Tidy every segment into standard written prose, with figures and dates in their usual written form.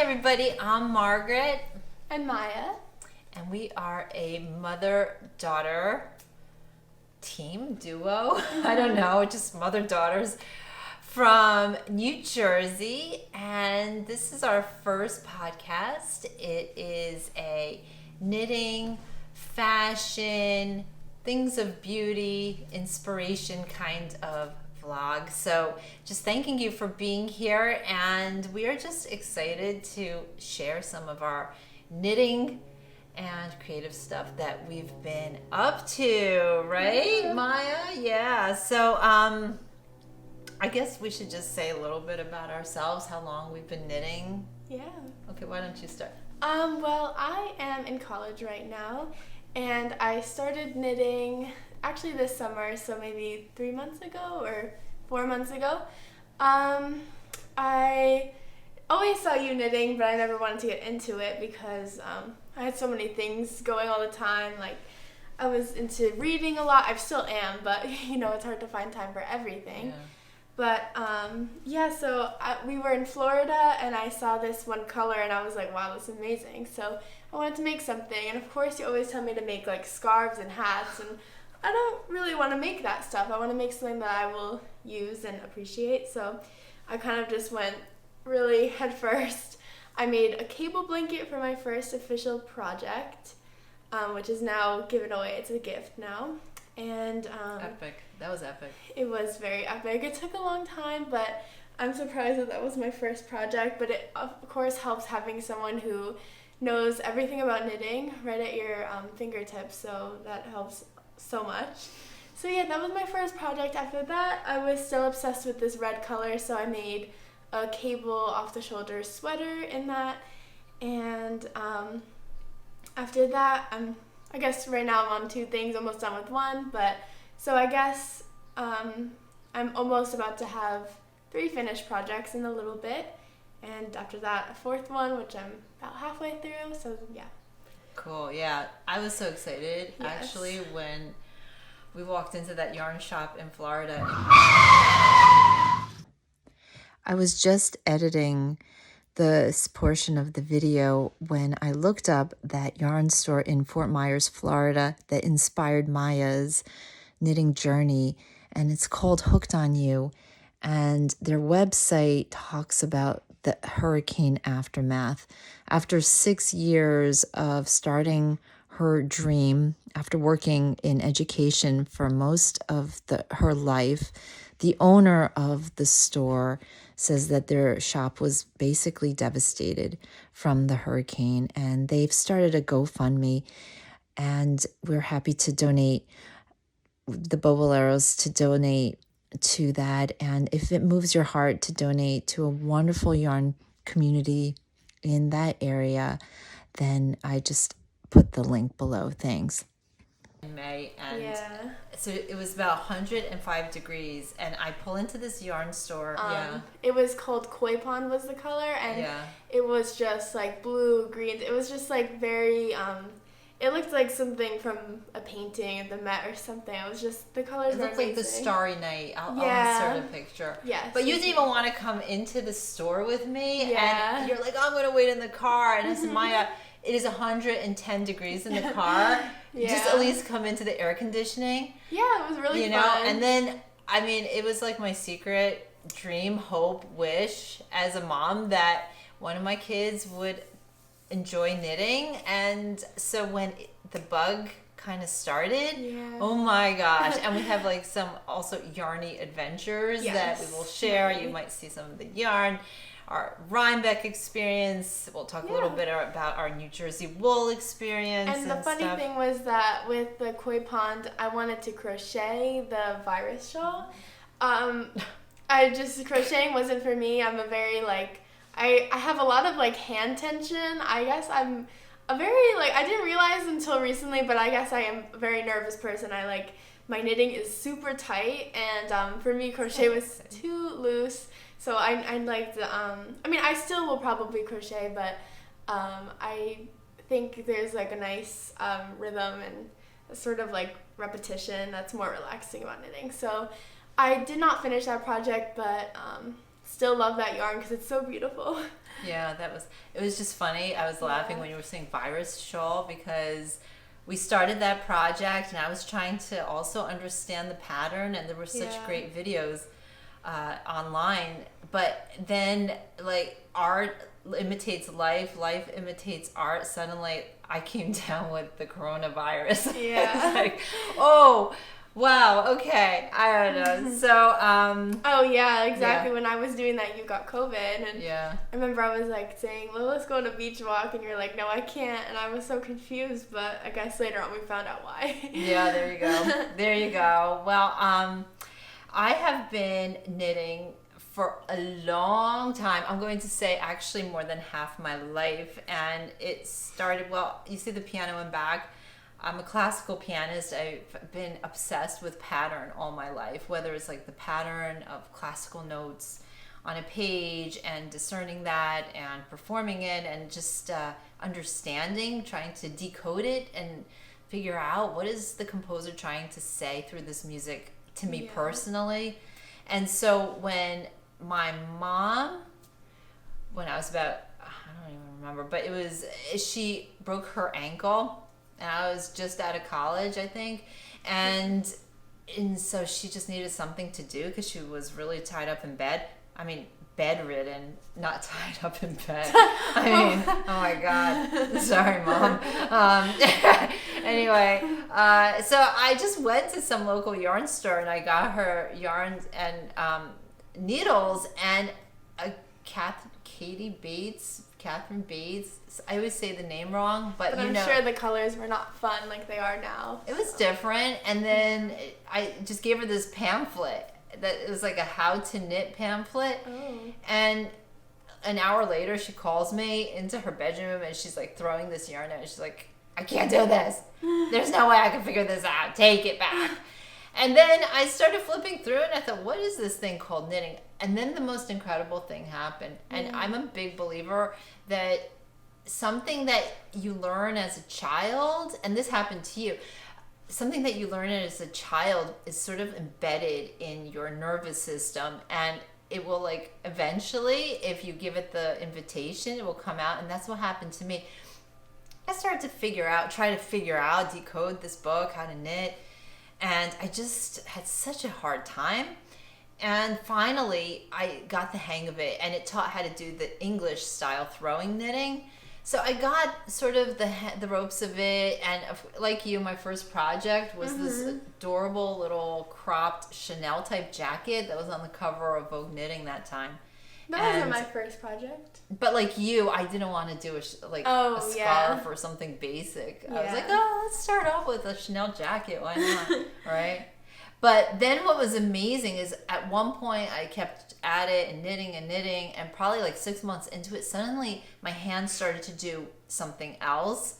everybody, I'm Margaret. And Maya. And we are a mother-daughter team, duo, I don't know, just mother-daughters from New Jersey. And this is our first podcast. It is a knitting, fashion, things of beauty, inspiration kind of vlog. So just thanking you for being here, and we are just excited to share some of our knitting and creative stuff that we've been up to, right, yeah. Maya? Yeah. So I guess we should just say a little bit about ourselves, how long we've been knitting. Yeah. Okay, why don't you start? Well, I am in college right now, and I started knitting actually this summer, so maybe 3 months ago or 4 months ago. I always saw you knitting, but I never wanted to get into it because I had so many things going all the time. Like, I was into reading a lot. I still am, but you know, it's hard to find time for everything. Yeah. But so we were in Florida, and I saw this one color, and I was like, wow, that's amazing. So I wanted to make something, and of course you always tell me to make like scarves and hats, and I don't really want to make that stuff. I want to make something that I will use and appreciate. So I kind of just went really head first. I made a cable blanket for my first official project, which is now given away. It's a gift now. And Epic. That was epic. It was very epic. It took a long time, but I'm surprised that was my first project. But it, of course, helps having someone who knows everything about knitting right at your fingertips, so that helps so much. So yeah, that was my first project. After that, I was still obsessed with this red color, so I made a cable off-the-shoulder sweater in that. And after that, I guess right now I'm on 2 things, almost done with one, but so I guess I'm almost about to have 3 finished projects in a little bit, and after that a 4th one, which I'm about halfway through, so yeah. Cool, yeah. I was so excited, Yes. actually, when we walked into that yarn shop in Florida. I was just editing this portion of the video when I looked up that yarn store in Fort Myers, Florida that inspired Maya's knitting journey, and it's called Hooked on You, and their website talks about the hurricane aftermath. After 6 years of starting her dream, after working in education for most of her life, the owner of the store says that their shop was basically devastated from the hurricane, and they've started a GoFundMe, and we're happy to donate the Boboleros to donate to that. And if it moves your heart to donate to a wonderful yarn community in that area, then I just put the link below. Thanks. In May, and Yeah. so it was about 105 degrees, and I pull into this yarn store. It was called Koi Pond was the color, and it was just like blue, green. It was just like very it looked like something from a painting at the Met or something. It was just, the colors It were looked amazing. like the Starry Night. I'll insert a picture. Yes. But you didn't even want to come into the store with me. Yeah. And you're like, oh, I'm going to wait in the car. And I said, Maya, it is 110 degrees in the car. Yeah. Just at least come into the air conditioning. Yeah, it was really fun. You know? And then, I mean, it was like my secret dream, hope, wish as a mom that one of my kids would enjoy knitting. And so when the bug kind of started, oh my gosh, and we have like some also yarny adventures that we will share. You might see some of the yarn, our Rhinebeck experience. We'll talk a little bit about our New Jersey wool experience. And the funny thing was that with the Koi Pond, I wanted to crochet the virus shawl. Crocheting wasn't for me. I'm a very I have a lot of hand tension. I guess I'm a very I didn't realize until recently, but I guess I am a very nervous person. My knitting is super tight, and for me crochet was too loose. So I liked I still will probably crochet, but I think there's a nice rhythm and a sort of repetition that's more relaxing about knitting. So I did not finish that project, but still love that yarn because it's so beautiful. Yeah, it was just funny. I was laughing when you were saying virus shawl because we started that project and I was trying to also understand the pattern, and there were such great videos online. But then, like, art imitates life, life imitates art. Suddenly, I came down with the coronavirus. Yeah. It's like, oh, wow, okay, I don't know. So, oh yeah, exactly. When I was doing that, you got COVID, and I remember I was like saying, well, let's go on a beach walk, and you're like, no, I can't, and I was so confused, but I guess later on we found out why. Yeah, there you go. There you go. Well, I have been knitting for a long time. I'm going to say actually more than half my life, and it started, well, you see the piano in back. I'm a classical pianist. I've been obsessed with pattern all my life, whether it's like the pattern of classical notes on a page and discerning that and performing it and just understanding, trying to decode it and figure out what is the composer trying to say through this music to me personally. And so when my mom, when I was about, I don't even remember, but she broke her ankle. And I was just out of college, I think. And so she just needed something to do because she was really tied up in bed. I mean, bedridden, not tied up in bed. I mean, oh my God. Sorry, Mom. Anyway, so I just went to some local yarn store and I got her yarns and needles and a Catherine Bates. I always say the name wrong, but I'm sure the colors were not fun like they are now. It was different, and then I just gave her this pamphlet that it was like a how to knit pamphlet. Oh. And an hour later, she calls me into her bedroom, and she's like throwing this yarn out. She's like, "I can't do this. There's no way I can figure this out. Take it back." And then I started flipping through it, and I thought, what is this thing called knitting? And then the most incredible thing happened. And I'm a big believer that something that you learn as a child, and this happened to you, something that you learn as a child is sort of embedded in your nervous system, and it will, like, eventually, if you give it the invitation, it will come out. And that's what happened to me. I started to try to figure out, decode this book, how to knit. And I just had such a hard time. And finally, I got the hang of it. And it taught how to do the English style throwing knitting. So I got sort of the ropes of it. And like you, my first project was this adorable little cropped Chanel type jacket that was on the cover of Vogue Knitting that time. That wasn't my first project. But like you, I didn't want to do a scarf or something basic. I was like, let's start off with a Chanel jacket. Why not? Right? But then what was amazing is at one point I kept at it and knitting, and probably like 6 months into it, suddenly my hands started to do something else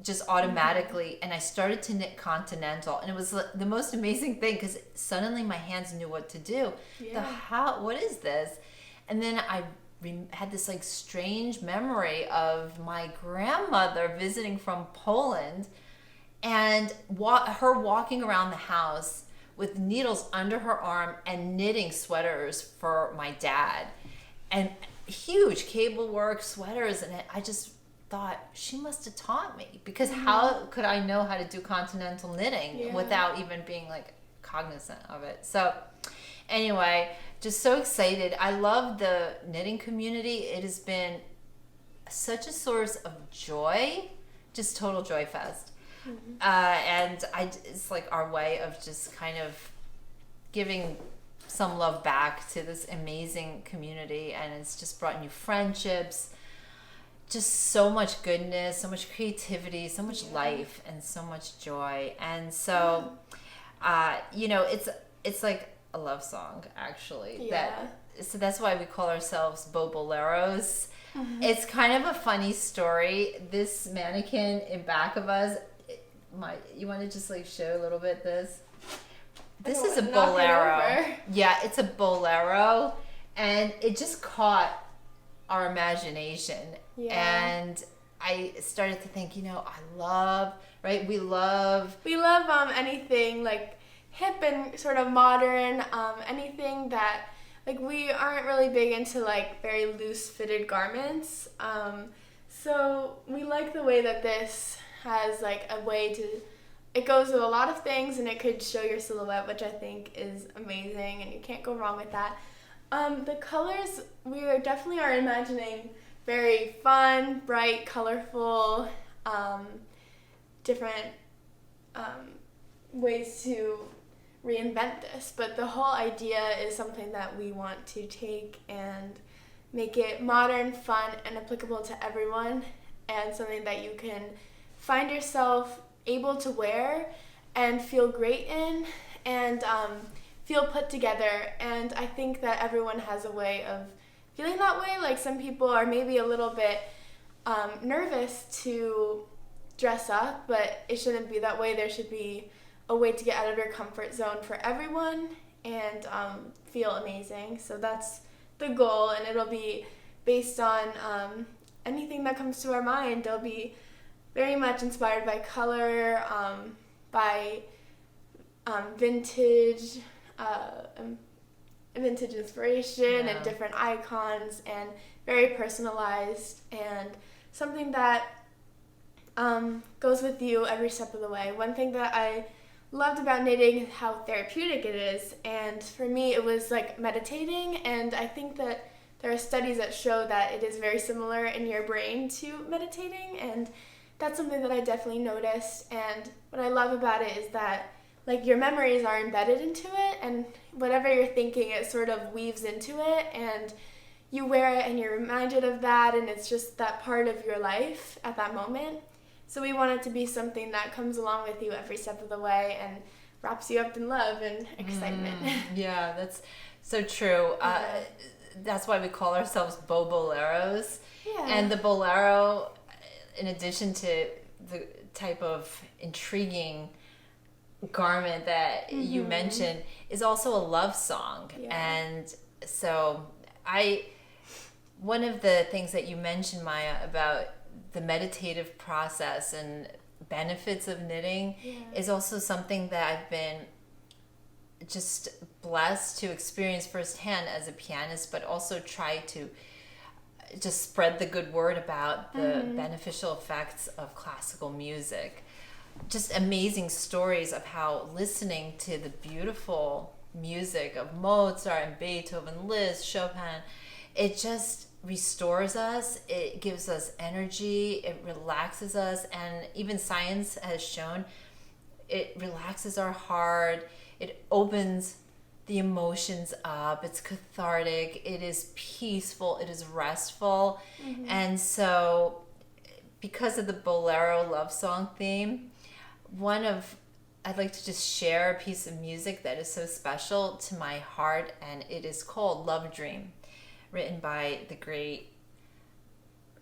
just automatically. And I started to knit continental, and it was the most amazing thing because suddenly my hands knew what to do. Yeah. What is this? And then I had this like strange memory of my grandmother visiting from Poland and her walking around the house with needles under her arm and knitting sweaters for my dad. And huge cable work sweaters. And I just thought, she must have taught me. Because how could I know how to do continental knitting without even being like cognizant of it? So anyway, just so excited. I love the knitting community. It has been such a source of joy, just total joy fest. And it's like our way of just kind of giving some love back to this amazing community. And it's just brought new friendships, just so much goodness, so much creativity, so much life, and so much joy. And so, it's like a love song, actually. So that's why we call ourselves Boboleros. It's kind of a funny story. This mannequin in back of us, you want to just like show a little bit this? This is a bolero. Yeah, it's a bolero, and it just caught our imagination. And I started to think, we love anything like hip and sort of modern, anything that like we aren't really big into like very loose fitted garments. So we like the way that this has like a way to, it goes with a lot of things and it could show your silhouette, which I think is amazing and you can't go wrong with that. The colors, definitely are imagining very fun, bright, colorful, different ways to reinvent this. But the whole idea is something that we want to take and make it modern, fun, and applicable to everyone, and something that you can find yourself able to wear and feel great in and feel put together. And I think that everyone has a way of feeling that way. Like some people are maybe a little bit nervous to dress up, but it shouldn't be that way. There should be a way to get out of your comfort zone for everyone and feel amazing. So that's the goal, and it'll be based on anything that comes to our mind. They'll be very much inspired by color, by vintage inspiration and different icons, and very personalized and something that goes with you every step of the way. One thing that I loved about knitting is how therapeutic it is, and for me it was like meditating, and I think that there are studies that show that it is very similar in your brain to meditating, and that's something that I definitely noticed. And what I love about it is that like your memories are embedded into it, and whatever you're thinking, it sort of weaves into it, and you wear it and you're reminded of that, and it's just that part of your life at that moment. So we want it to be something that comes along with you every step of the way and wraps you up in love and excitement. Yeah, that's so true. That's why we call ourselves Boboleros. Yeah. And the bolero, in addition to the type of intriguing garment that you mentioned, is also a love song. Yeah. And so one of the things that you mentioned, Maya, about the meditative process and benefits of knitting is also something that I've been just blessed to experience firsthand as a pianist, but also try to just spread the good word about the beneficial effects of classical music. Just amazing stories of how listening to the beautiful music of Mozart and Beethoven, Liszt, Chopin, it just restores us, it gives us energy, it relaxes us, and even science has shown it relaxes our heart, it opens the emotions up, it's cathartic, it is peaceful, it is restful. And so because of the bolero love song theme, I'd like to just share a piece of music that is so special to my heart, and it is called Love Dream, written by the great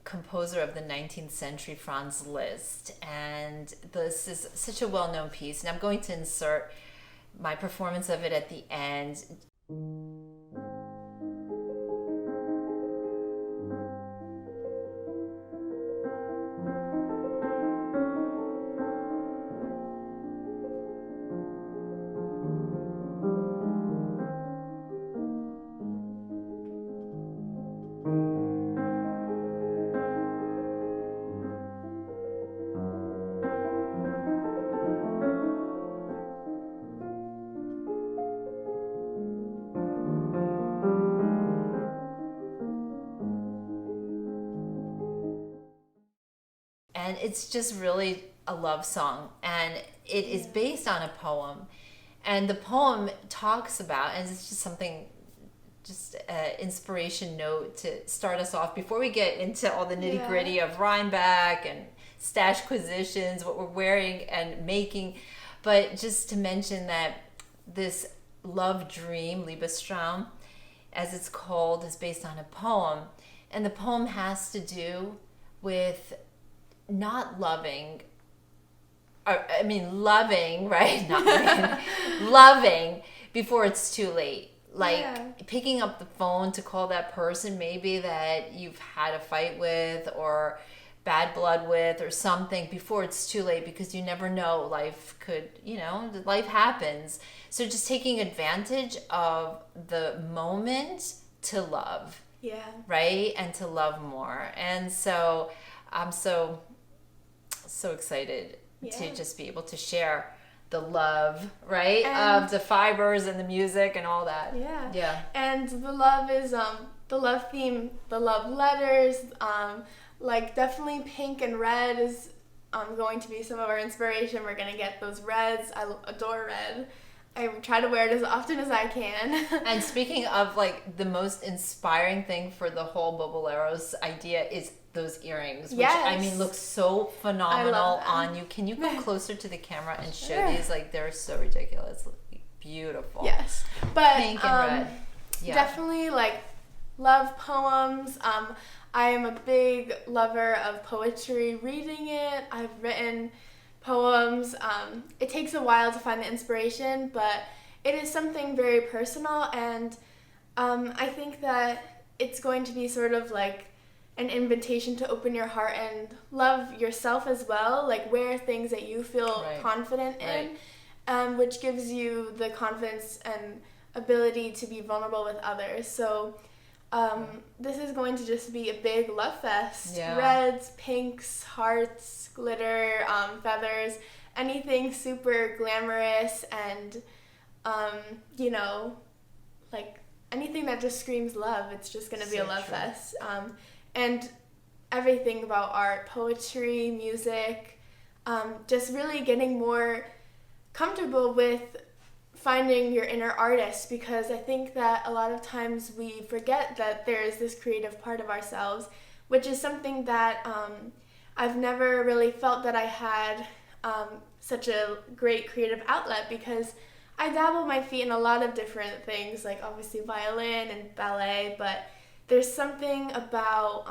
composer of the 19th century, Franz Liszt. And this is such a well-known piece, and I'm going to insert my performance of it at the end. And it's just really a love song, and it is based on a poem, and the poem talks about, and it's just something, just an inspiration note to start us off before we get into all the nitty gritty of Rhinebeck and Stashquisitions, what we're wearing and making, but just to mention that this love dream, Liebestraum, as it's called, is based on a poem, and the poem has to do with not loving, loving, right? Not loving before it's too late. Like picking up the phone to call that person maybe that you've had a fight with, or bad blood with or something before it's too late, because you never know, life could, life happens. So just taking advantage of the moment to love. Yeah. Right? And to love more. And so I'm so excited to just be able to share the love, right? Of the fibers and the music and all that. Yeah. Yeah. And the love is the love theme, the love letters, like definitely pink and red is going to be some of our inspiration. We're going to get those reds. I adore red. I try to wear it as often as I can. And speaking of like the most inspiring thing for the whole Boboleros idea is those earrings, which I mean look so phenomenal on you. Can you come closer to the camera and show these? Like they're so ridiculous, beautiful. Yes, but pink and red. Yeah. Definitely like love poems. I am a big lover of poetry, reading it. I've written poems. It takes a while to find the inspiration, but it is something very personal, and I think that it's going to be sort of like an invitation to open your heart and love yourself as well, like wear things that you feel confident in, which gives you the confidence and ability to be vulnerable with others. So this is going to just be a big love fest. Yeah. Reds, pinks, hearts, glitter, feathers, anything super glamorous and, like anything that just screams love. It's just going to be a love fest. And everything about art, poetry, music, just really getting more comfortable with finding your inner artist, because I think that a lot of times we forget that there is this creative part of ourselves, which is something that I've never really felt that I had such a great creative outlet, because I dabble my feet in a lot of different things, like obviously violin and ballet, but there's something about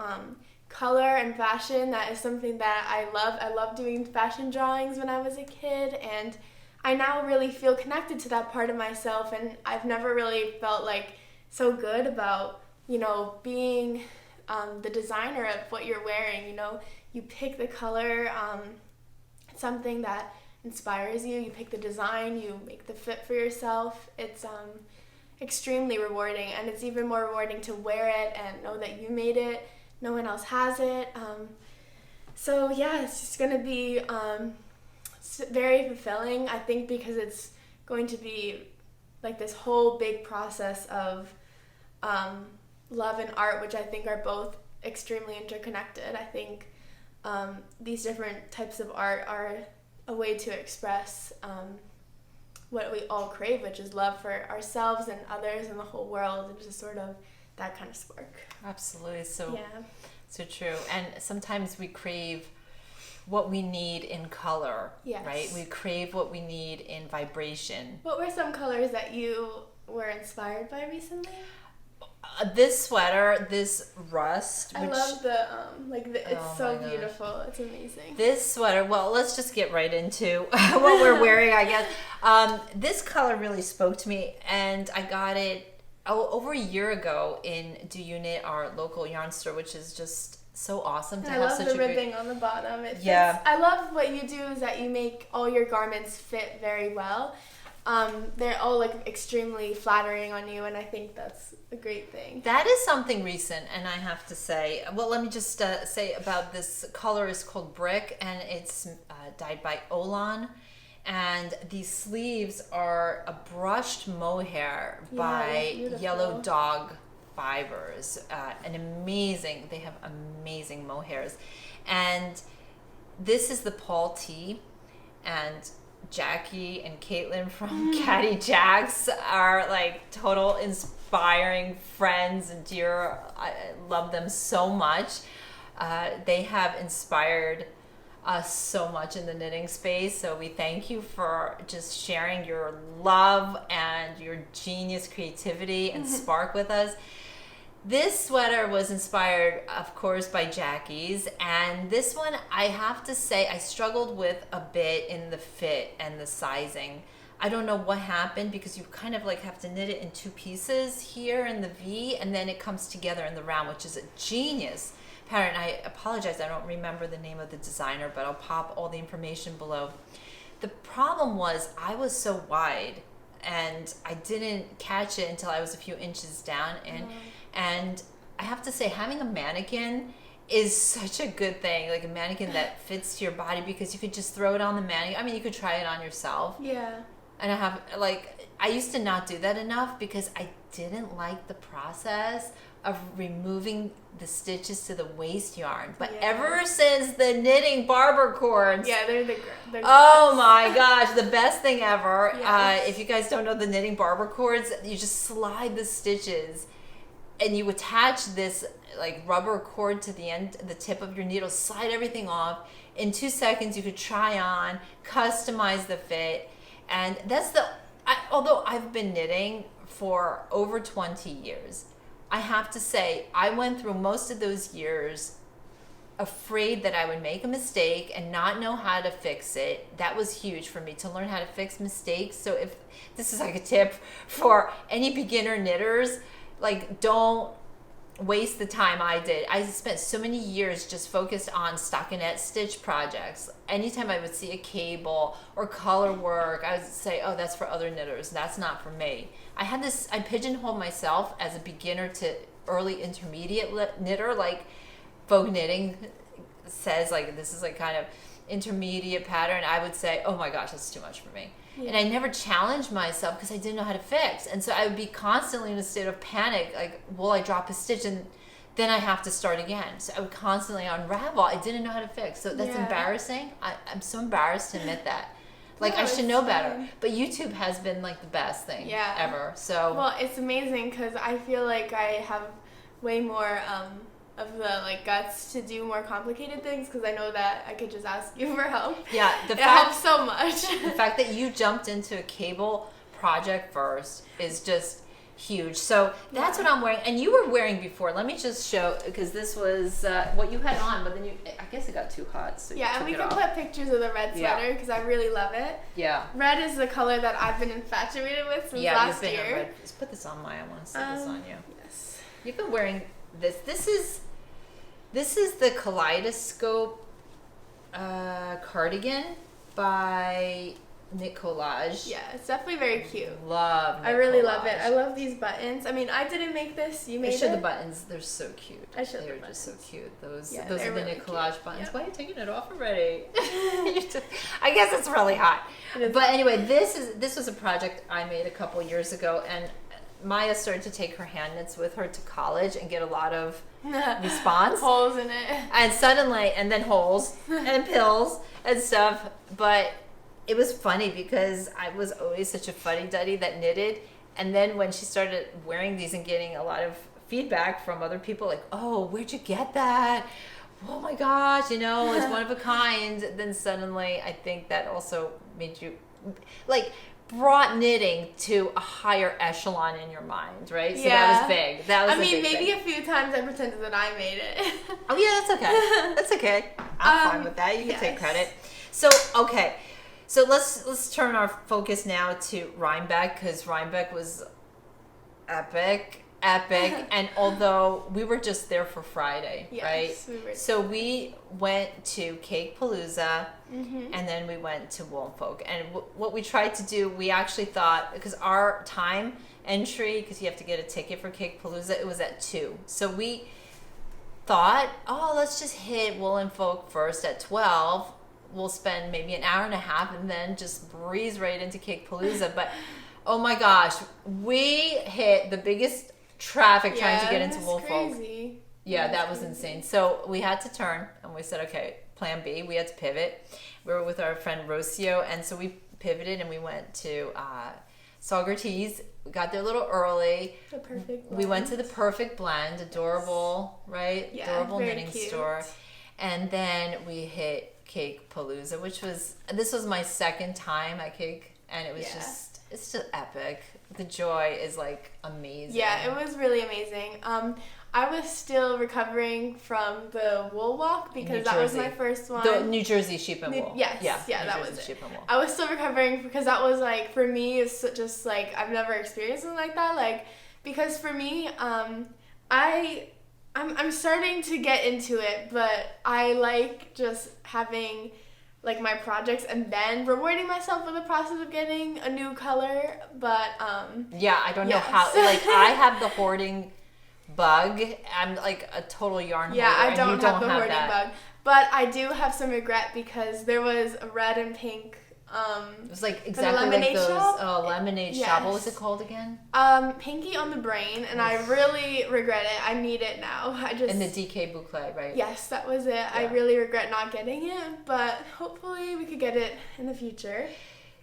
color and fashion that is something that I love. I love doing fashion drawings when I was a kid, and I now really feel connected to that part of myself, and I've never really felt like so good about, being the designer of what you're wearing. You pick the color, something that inspires you, you pick the design, you make the fit for yourself. It's extremely rewarding, and it's even more rewarding to wear it and know that you made it, no one else has it. So yeah, it's just going to be very fulfilling, I think, because it's going to be like this whole big process of love and art, which I think are both extremely interconnected. I think these different types of art are a way to express what we all crave, which is love for ourselves and others and the whole world, and just sort of that kind of spark. Absolutely. So true. And sometimes we crave what we need in color, right? We crave what we need in vibration. What were some colors that you were inspired by recently? This sweater, this rust. I love the it's so beautiful. It's amazing. This sweater, well, let's just get right into what we're wearing, I guess. This color really spoke to me, and I got it over a year ago in Do Unit, our local yarn store, which is just so awesome to have such a great... I love the ribbing on the bottom. It fits. I love what you do is that you make all your garments fit very well. They're all like extremely flattering on you, and I think that's a great thing. That is something recent, and I have to say, well, let me just say about this color is called Brick, and it's dyed by Olan, and these sleeves are a brushed mohair by Yellow Dog Fibers, they have amazing mohairs, and this is the Paul T, and Jackie and Caitlin from Caddy Jacks are like total inspiring friends and dear. I love them so much. They have inspired us so much in the knitting space, so we thank you for just sharing your love and your genius creativity and spark with us. This sweater was inspired, of course, by Jackie's, and this one, I have to say, I struggled with a bit in the fit and the sizing. I don't know what happened, because you kind of like have to knit it in two pieces here in the V, and then it comes together in the round, which is a genius. pattern. I apologize, I don't remember the name of the designer, but I'll pop all the information below. The problem was I was so wide and I didn't catch it until I was a few inches down. And I have to say, having a mannequin is such a good thing, like a mannequin that fits to your body, because you could just throw it on the mannequin. I mean, you could try it on yourself. Yeah. And I used to not do that enough because I didn't like the process of removing the stitches to the waist yarn. But ever since the knitting barber cords, they're oh my gosh, the best thing ever. Yes. If you guys don't know the knitting barber cords, you just slide the stitches and you attach this like rubber cord to the end, the tip of your needle, slide everything off. In 2 seconds, you could try on, customize the fit. And that's although I've been knitting for over 20 years, I have to say, I went through most of those years afraid that I would make a mistake and not know how to fix it. That was huge for me, to learn how to fix mistakes. So if this is like a tip for any beginner knitters, like, don't waste the time I did. I spent so many years just focused on stockinette stitch projects. Anytime I would see a cable or color work, I would say, oh, that's for other knitters. That's not for me. I pigeonholed myself as a beginner to early intermediate knitter, like folk knitting says, like, this is like kind of intermediate pattern. I would say, oh my gosh, that's too much for me. Yeah. And I never challenged myself because I didn't know how to fix. And so I would be constantly in a state of panic, like, will I drop a stitch and then I have to start again. So I would constantly unravel. I didn't know how to fix. So that's embarrassing. I'm so embarrassed to admit that. Like, I should know better. But YouTube has been like the best thing ever. So well, it's amazing because I feel like I have way more of the like guts to do more complicated things, because I know that I could just ask you for help. Yeah, it helps so much. The fact that you jumped into a cable project first is just huge. So that's what I'm wearing, and you were wearing before. Let me just show, because this was what you had on, but then I guess it got too hot. So and we can put pictures of the red sweater because I really love it. Yeah, red is the color that I've been infatuated with since last year. Red. Let's put this on I want to see this on you. Yes, you've been wearing this. This is the Kaleidoscope cardigan by Knit Collage. Yeah, it's definitely very cute. I really love it. I love these buttons. I mean, I didn't make this. You made it. I showed the buttons. They're so cute. They're just so cute. Those are really the Knit Collage buttons. Yep. Why are you taking it off already? I guess it's really hot. But anyway, this was a project I made a couple years ago, and Maya started to take her hand knits with her to college and get a lot of response. Holes in it. And suddenly, and then holes and pills and stuff. But it was funny because I was always such a fuddy-duddy that knitted. And then when she started wearing these and getting a lot of feedback from other people, like, oh, where'd you get that? Oh my gosh, it's one of a kind. Then suddenly, I think that also made you, like, brought knitting to a higher echelon in your mind, right? So that was big. Maybe a few times I pretended that I made it. Oh yeah, that's okay. That's okay. I'm fine with that. You can take credit. So okay, so let's turn our focus now to Rhinebeck, because Rhinebeck was epic. And although we were just there for Friday, right? We were. So we went to Cakepalooza, and then we went to Woolfolk. And what we tried to do, we actually thought, because our time entry, because you have to get a ticket for Cakepalooza, it was at 2. So we thought, oh, let's just hit Woolfolk first at 12. We'll spend maybe an hour and a half and then just breeze right into Cakepalooza. But oh my gosh, we hit the biggest traffic trying to get into Woolfolk. Crazy. Yeah, that was insane. So we had to turn, and we said, okay, plan B. We had to pivot. We were with our friend Rocio, and so we pivoted and we went to Saugerties. We got there a little early. The Perfect Blend. We went to the Perfect Blend, adorable, right? Yeah, adorable very knitting cute. store. And then we hit Cakepalooza, this was my second time at Cake, and it was it's just epic. The joy is like amazing. Yeah, it was really amazing. I was still recovering from the wool walk because that was my first one. The New Jersey Sheep and Wool. Yes, that was it. Sheep and Wool. I was still recovering because that was like, for me, it's just like, I've never experienced something like that. Like, because for me, I I'm starting to get into it, but I like just having like my projects and then rewarding myself for the process of getting a new color. But yeah, I don't know yes. how. Like I have the hoarding bug. I'm like a total yarn hoarder. Yeah, I and don't you have the have hoarding that. bug, but I do have some regret because there was a red and pink. It was like exactly like those lemonade yes. shop. What was it called again? Pinky on the Brain, and I really regret it. I need it now. And the DK boucle, right? Yes, that was it. Yeah. I really regret not getting it, but hopefully we could get it in the future.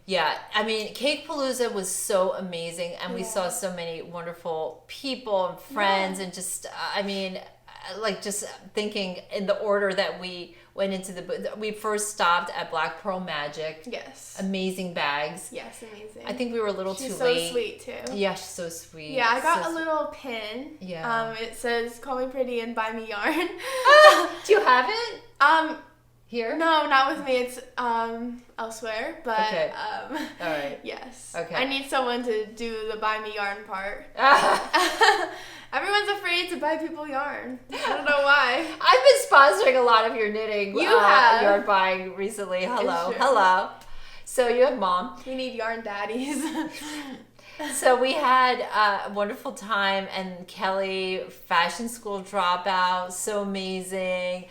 Yeah, I mean, Cakepalooza was so amazing, and we saw so many wonderful people and friends, and just, I mean, like just thinking in the order that we went into we first stopped at Black Pearl Magic. Yes. Amazing bags. Yes, amazing. I think we were a little she's too late. She's so sweet too. Yeah, she's so sweet. Yeah, I got a little pin. Yeah. It says "Call me pretty and buy me yarn." Do you have it? Here? No, not with me. It's elsewhere. But okay. All right. Yes. Okay. I need someone to do the buy me yarn part. Everyone's afraid to buy people yarn. I don't know why. I've been sponsoring a lot of your knitting. You have yarn buying recently. Hello. So you have Mom. We need yarn daddies. So we had a wonderful time, and Kelly, fashion school dropout, so amazing.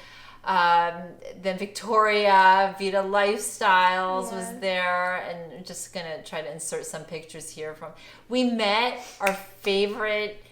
Then Victoria, Vida Lifestyles was there, and I'm just gonna try to insert some pictures here from. We met our favorite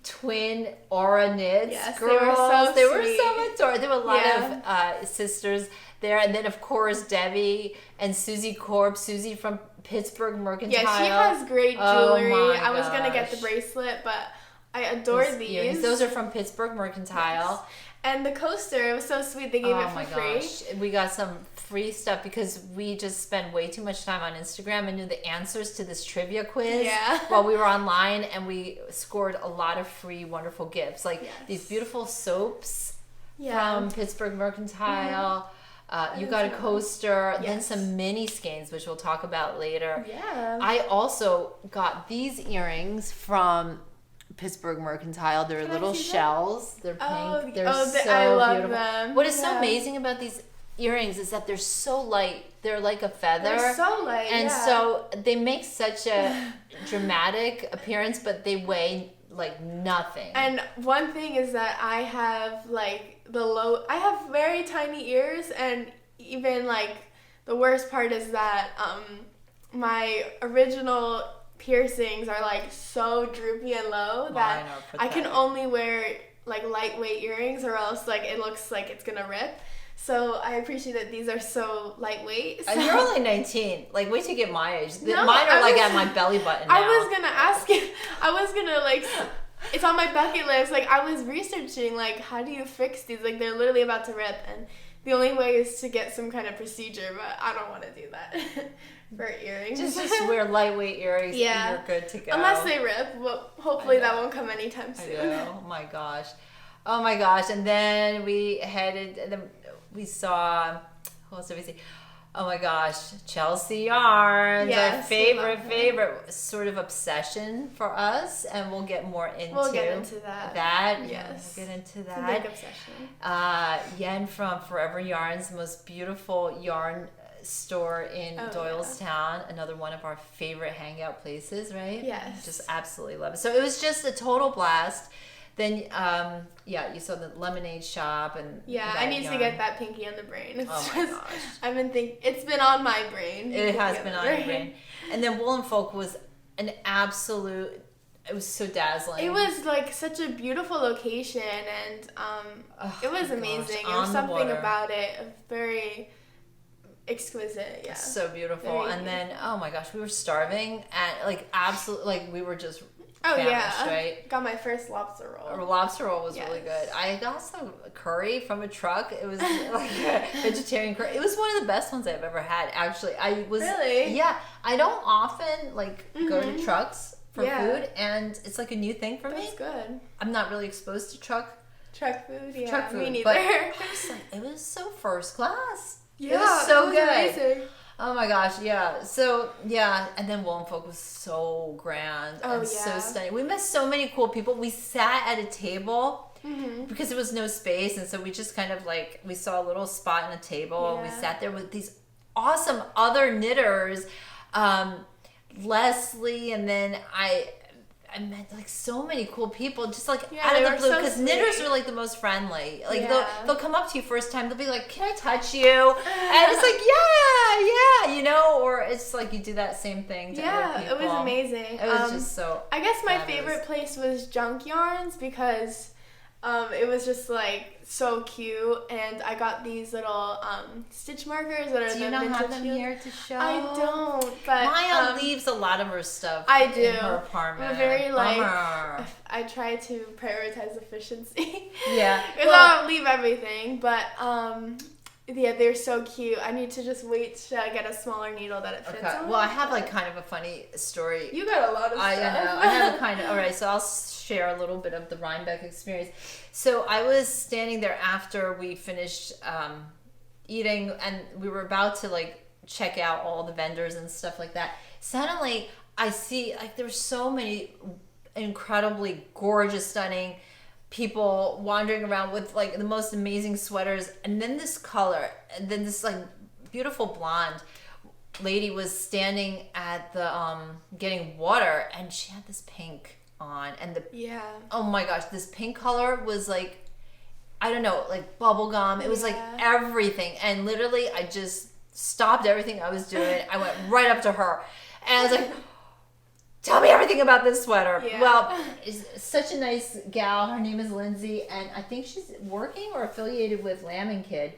twin Aura Knits girls. They were so adorable. There were a lot of sisters there, and then of course Debbie and Susie Korb. Susie from Pittsburgh Mercantile. Yeah, she has great jewelry. I was gosh. gonna get the bracelet, but I adore these. Earrings. Those are from Pittsburgh Mercantile. Yes. And the coaster, it was so sweet. They gave it for free. Gosh. We got some free stuff because we just spent way too much time on Instagram and knew the answers to this trivia quiz while we were online, and we scored a lot of free wonderful gifts. Like these beautiful soaps from Pittsburgh Mercantile. You got a coaster, then some mini skeins, which we'll talk about later. Yeah. I also got these earrings from Pittsburgh Mercantile. They're little shells. They're pink. They're so I love beautiful. them. What is so amazing about these earrings is that they're so light. They're like a feather. They're so light. And so they make such a dramatic appearance, but they weigh like nothing. And one thing is that I have like I have very tiny ears, and even like the worst part is that my original piercings are like so droopy and low that I can only wear like lightweight earrings, or else like it looks like it's gonna rip. So I appreciate that these are so lightweight. And you're only 19. Like, wait till you get my age. Mine are like at my belly button now. I was gonna ask you. I was gonna like. It's on my bucket list. Like, I was researching like how do you fix these? Like, they're literally about to rip, and the only way is to get some kind of procedure. But I don't want to do that for earrings. Just wear lightweight earrings, and you're good to go. Unless they rip. Well, hopefully that won't come anytime soon. Oh my gosh. And then we headed. And then we saw. Who else did we see? Oh my gosh, Chelsea Yarns, our favorite sort of obsession for us, and we'll get more into that. Yes. We'll get into that. It's a big obsession. Yen from Forever Yarns, the most beautiful yarn store in Doylestown, another one of our favorite hangout places, right? Yes. Just absolutely love it. So it was just a total blast. Then, you saw the lemonade shop and I need to get that Pinky on the Brain. It's my gosh. I've been it's been on my brain. It has been on your brain. And then Wool and Folk was an absolute. It was so dazzling. It was like such a beautiful location, and it was amazing. There was something about it very exquisite. Yeah, so beautiful. And then oh my gosh, we were starving and like absolutely like we were just. Famished, right? Got my first lobster roll. Our lobster roll was really good. I got some curry from a truck. It was like a vegetarian curry. It was one of the best ones I've ever had. Actually, I was really. Yeah, I don't often like go to trucks for food, and it's like a new thing for me. That's good. I'm not really exposed to truck food. Yeah, truck food, me neither. But it was so first class. Yeah, it was so good. Amazing. Oh my gosh, yeah. So yeah, and then Wollenfolk was so grand and so stunning. We met so many cool people. We sat at a table because there was no space, and so we just kind of like we saw a little spot on a table, and we sat there with these awesome other knitters, Leslie, and then I met like so many cool people just like out of the blue because knitters are like the most friendly. Like they'll come up to you first time, they'll be like, "Can I touch you?" And it's like, yeah, you know, or it's like you do that same thing to other people. It was amazing. It was just so I guess my favorite place was Junk Yarns because it was just like so cute, and I got these little stitch markers that are Do you not have them here to show? I don't, but Maya leaves a lot of her stuff I do. in her apartment. I'm very like I try to prioritize efficiency. Yeah. Because I don't leave everything, but yeah, they're so cute. I need to just wait to get a smaller needle that it fits on. Well, I have like kind of a funny story. You got a lot of stuff. I know. I have a kind of. All right, so I'll share a little bit of the Rhinebeck experience. So I was standing there after we finished eating, and we were about to like check out all the vendors and stuff like that. Suddenly, I see like there's so many incredibly gorgeous, stunning people wandering around with like the most amazing sweaters, and then this color, and then this like beautiful blonde lady was standing at the getting water, and she had this pink on, and oh my gosh, this pink color was like, I don't know, like bubble gum. It was like everything, and literally I just stopped everything I was doing. I went right up to her, and I was like, "Tell me everything about this sweater." Well, it's such a nice gal. Her name is Lindsay, and I think she's working or affiliated with Lamb & Kid.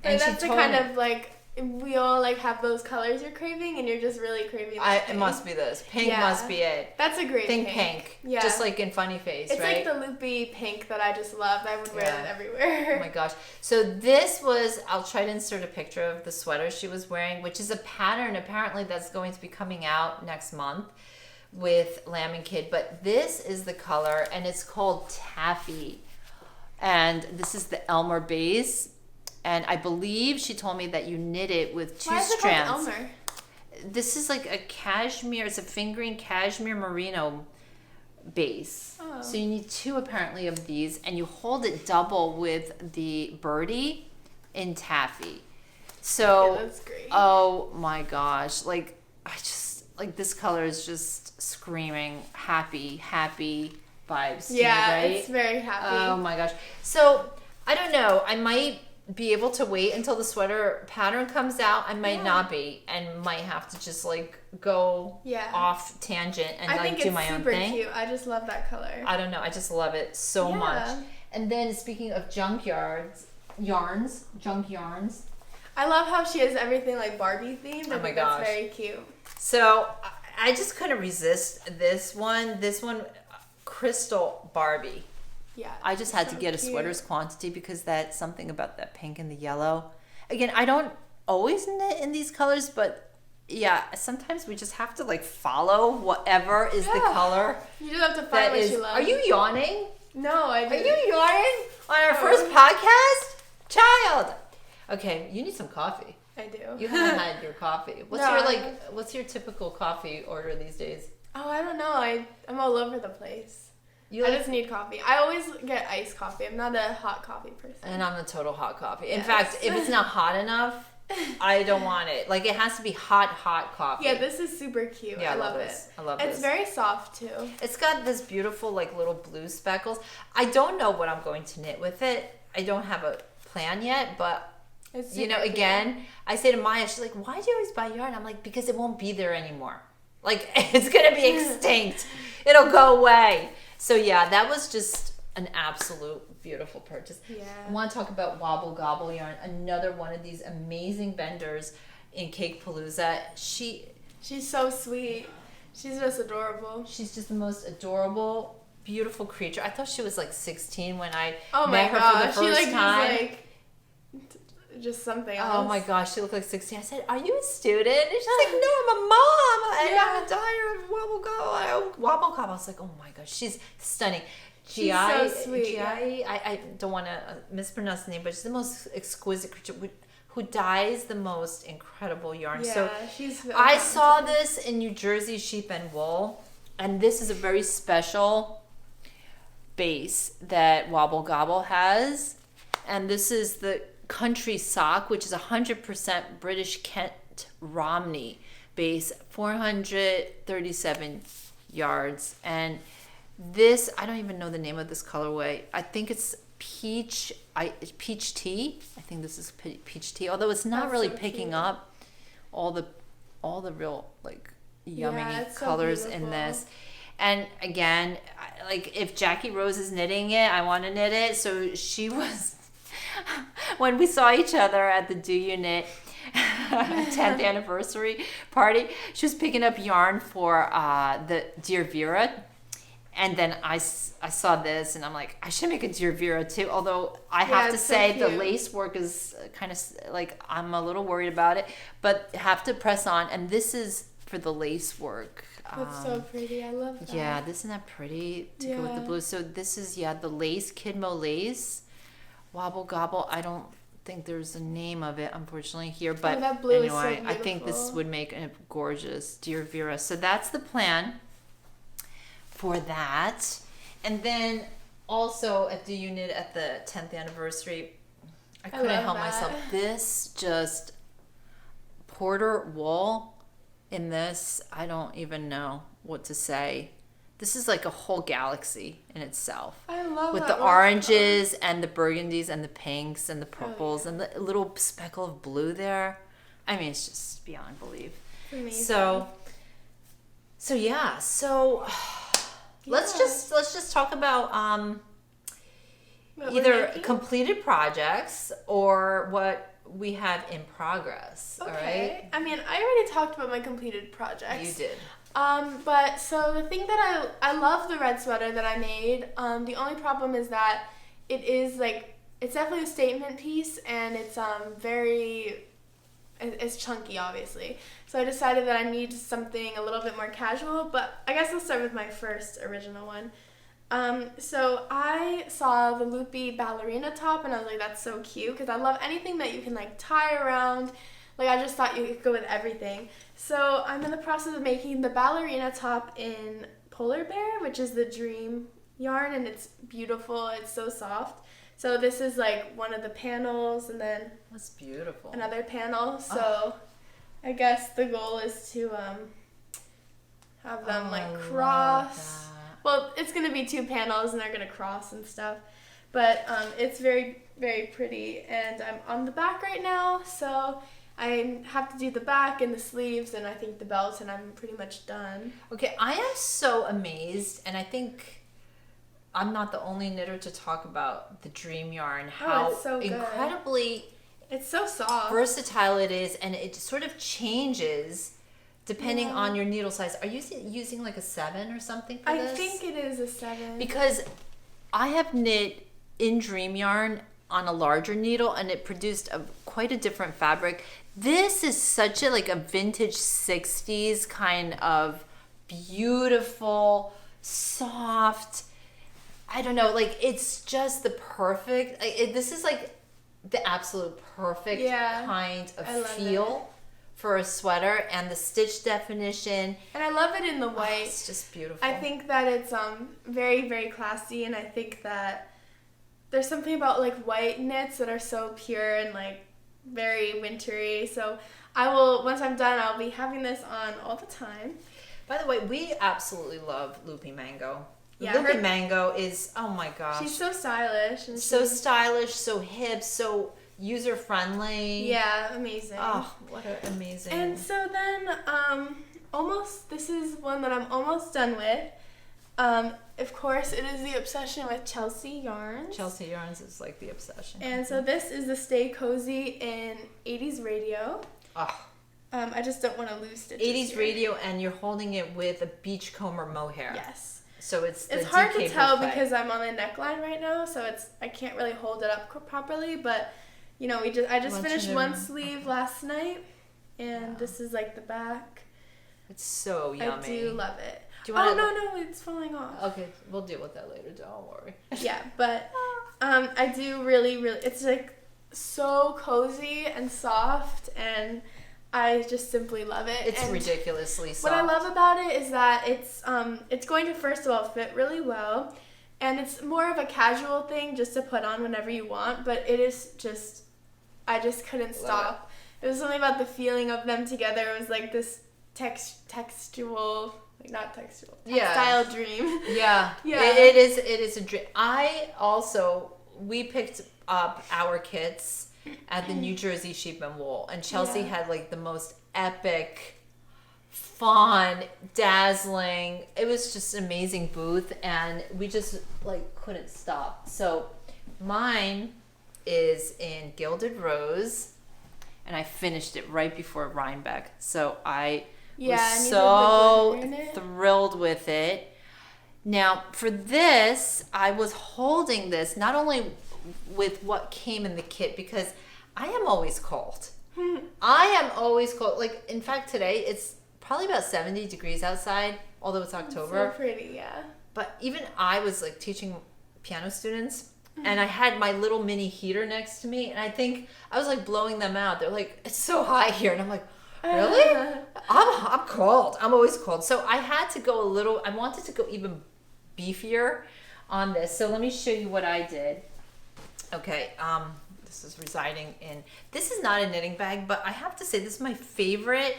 And that's the kind of like, we all like have those colors you're craving, and you're just really craving it must be this. Pink must be it. That's a great pink. Yeah. Just like in Funny Face, it's right? It's like the loopy pink that I just loved. I would wear it everywhere. Oh my gosh. So this was, I'll try to insert a picture of the sweater she was wearing, which is a pattern apparently that's going to be coming out next month with Lamb & Kid. But this is the color, and it's called Taffy. And this is the Elmer base. And I believe she told me that you knit it with two strands. Why is it called Elmer? This is like a cashmere, it's a fingering cashmere merino base. Oh. So you need two apparently of these, and you hold it double with the birdie in taffy. So, that's great. Oh my gosh. Like, I just, like this color is just screaming happy vibes. Yeah, right? It's very happy. Oh my gosh. So, I don't know. I might be able to wait until the sweater pattern comes out. I might not be, and might have to just like go off tangent and like do my own thing. I think it's super cute. I just love that color. I don't know. I just love it so much. And then speaking of junk yarns. I love how she has everything like Barbie themed. Oh my gosh. That's very cute. So I just couldn't resist this one. Crystal Barbie. Yeah, I just had to get a sweater's quantity because that's something about that pink and the yellow. Again, I don't always knit in these colors, but yeah, sometimes we just have to like follow whatever is the color. You just have to find what you love. Are you yawning? No, I didn't. Are you yawning on our first podcast? Child. Okay, you need some coffee. I do. You haven't had your coffee. What's your typical coffee order these days? Oh, I don't know. I'm all over the place. I just need coffee. I always get iced coffee. I'm not a hot coffee person. And I'm a total hot coffee. In fact, if it's not hot enough, I don't want it. Like, it has to be hot coffee. Yeah, this is super cute. Yeah, I love it. I love it. It's very soft, too. It's got this beautiful, like, little blue speckles. I don't know what I'm going to knit with it. I don't have a plan yet, but... Again, I say to Maya, she's like, "Why do you always buy yarn?" I'm like, because it won't be there anymore. Like, it's going to be extinct. It'll go away. So, yeah, that was just an absolute beautiful purchase. Yeah. I want to talk about Wobble Gobble Yarn, another one of these amazing vendors in Cakepalooza. She's so sweet. She's just adorable. She's just the most adorable, beautiful creature. I thought she was like 16 when I met her for the first time. Was like just something else. Oh my gosh, she looked like 16. I said, "Are you a student?" And she's like, "No, I'm a mom. And I'm a daughter of Wobble Gobble." I was like, "Oh my gosh, she's stunning." She's so sweet. I don't want to mispronounce the name, but she's the most exquisite creature. who dyes the most incredible yarn. Yeah, So she's very I saw talented. this in New Jersey Sheep and Wool, and this is a very special base that Wobble Gobble has, and this is the Country Sock, which is 100% British Kent Romney base, 437 yards, and this, I don't even know the name of this colorway. I think it's peach tea. I think this is peach tea, although it's not That's really so picking cute. up all the real like yummy it's so colors in beautiful. this. And again, like if Jackie Rose is knitting it, I want to knit it. So she was when we saw each other at the Do You Knit 10th anniversary party, she was picking up yarn for the Dear Vera. And then I saw this and I'm like, I should make a Dear Vera too. Although I have to it's so say the cute. lace work is kind of like, I'm a little worried about it, but have to press on. And this is for the lace work. That's so pretty. I love that. Yeah, isn't that pretty to go with the Yeah. blue? So this is, the lace, Kidmo lace. Wobble Gobble, I don't think there's a name of it, unfortunately, here. But that blue is so anyway, I think this beautiful. would make a gorgeous Dear Vera. So that's the plan for that. And then also at the unit at the 10th anniversary, I couldn't love help that. myself. This just Porter wool in this, I don't even know what to say. This is like a whole galaxy in itself. I love With that the work oranges and the burgundies and the pinks and the purples yeah. and the little speckle of blue there. I mean, it's just beyond belief. It's amazing. So yeah. So let's Yeah. just talk about What we're either making? completed projects or what we have in progress. All Okay. right. I mean, I already talked about my completed projects. You did. But so the thing that I love the red sweater that I made. The only problem is that it is like, it's definitely a statement piece and it's it's chunky, obviously. So I decided that I need something a little bit more casual, but I guess I'll start with my first original one. So I saw the loopy ballerina top and I was like, that's so cute, because I love anything that you can like tie around. Like, I just thought you could go with everything. So I'm in the process of making the ballerina top in Polar Bear, which is the Dream yarn, and it's beautiful. It's so soft. So this is like one of the panels, and then That's beautiful. another panel. So I guess the goal is to have them like cross. Well, it's gonna be two panels, and they're gonna cross and stuff. But it's very, very pretty, and I'm on the back right now, so I have to do the back and the sleeves and I think the belt, and I'm pretty much done. Okay, I am so amazed, and I think I'm not the only knitter to talk about the Dream yarn, how it's so good. incredibly It's so soft. versatile it is, and it sort of changes depending Yeah. on your needle size. Are you using like a 7 or something for I this? think it is a 7. Because I have knit in Dream yarn on a larger needle, and it produced quite a different fabric. This is such a like a vintage 60s kind of beautiful, soft, I don't know, like it's just the perfect, this is like the absolute perfect Yeah, kind of I love feel for a sweater, and the stitch definition. And I love it in the white. It's just beautiful. I think that it's very, very classy, and I think that there's something about like white knits that are so pure and like very wintry. So I will, once I'm done, I'll be having this on all the time. By the way, we absolutely love Loopy Mango. Yeah, Loopy her- Mango is, oh my gosh, She's so stylish and so she's- stylish, so hip, so user friendly. yeah, amazing. Oh, what an amazing. And so then, this is one that I'm almost done with. Of course, it is the obsession with Chelsea yarns. Chelsea Yarns is like the obsession. And so this is the Stay Cozy in 80s Radio. Oh, I just don't want to lose stitches 80s here. radio, and you're holding it with a beachcomber mohair. Yes. So it's the It's hard to DK tell bouquet. because I'm on the neckline right now, so I can't really hold it up properly. But you know, I just Want finished you to- one sleeve last night, and Yeah. this is like the back. It's so yummy. I do love it. Do you want no, it's falling off. Okay, we'll deal with that later. Don't worry. Yeah, but I do really, really. It's like so cozy and soft, and I just simply love it. It's and ridiculously soft. what I love about it is that it's going to, first of all, fit really well, and it's more of a casual thing just to put on whenever you want, but it is just, I just couldn't stop. It was something about the feeling of them together. It was like this textual, like not textual, textile dream. Yeah. Yeah. It is a dream. We picked up our kits at the New Jersey Sheep and Wool, and Chelsea had like the most epic, fun, dazzling, it was just an amazing booth, and we just like couldn't stop. So mine is in Gilded Rose, and I finished it right before Rhinebeck. So I was so thrilled with it. Now, for this, I was holding this not only with what came in the kit, because I am always cold. I am always cold. Like, in fact, today it's probably about 70 degrees outside, although it's October. It's so pretty, yeah. But even I was like teaching piano students, and I had my little mini heater next to me, and I think I was like blowing them out. They're like, it's so high here, and I'm like, really? I'm cold. I'm always cold. So I had to go I wanted to go even beefier on this. So let me show you what I did. Okay, this is this is not a knitting bag, but I have to say this is my favorite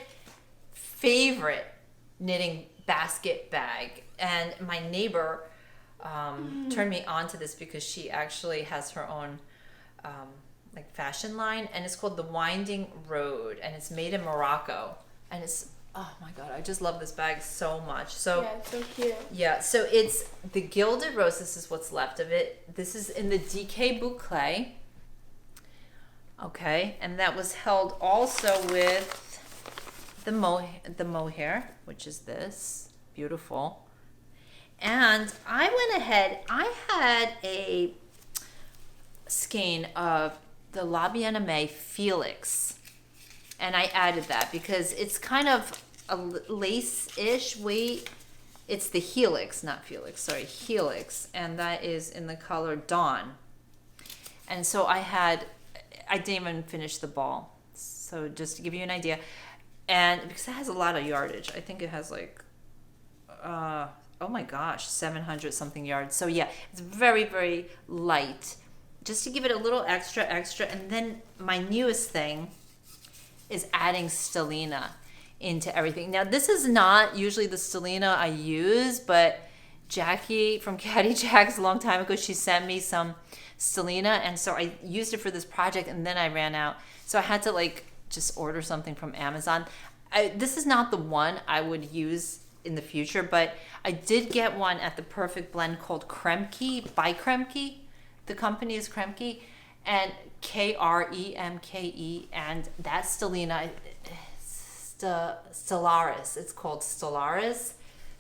knitting basket bag. And my neighbor turned me on to this because she actually has her own like fashion line, and it's called the Winding Road, and it's made in Morocco, and it's, oh my god, I just love this bag so much. So yeah, it's so cute. Yeah, so it's the Gilded Rose. This is what's left of it. This is in the DK Boucle. Okay, and that was held also with the mohair, which is this, beautiful. And I went ahead, I had a skein of the La Bien-Aimée Felix, and I added that because it's kind of a lace-ish weight. It's the Helix, not Felix, sorry, Helix, and that is in the color Dawn. And so I didn't even finish the ball, so just to give you an idea. And because it has a lot of yardage, I think it has like, oh my gosh, 700 something yards. So yeah, it's very, very light, just to give it a little extra. And then my newest thing is adding stellina into everything. Now, this is not usually the stellina I use, but Jackie from Caddy Jacks a long time ago, she sent me some stellina, and so I used it for this project, and then I ran out. So I had to like just order something from Amazon. This is not the one I would use in the future, but I did get one at the Perfect Blend called Kremke, by Kremke. The company is Kremke, and Kremke, and that stellina, Stellaris, it's called Stellaris.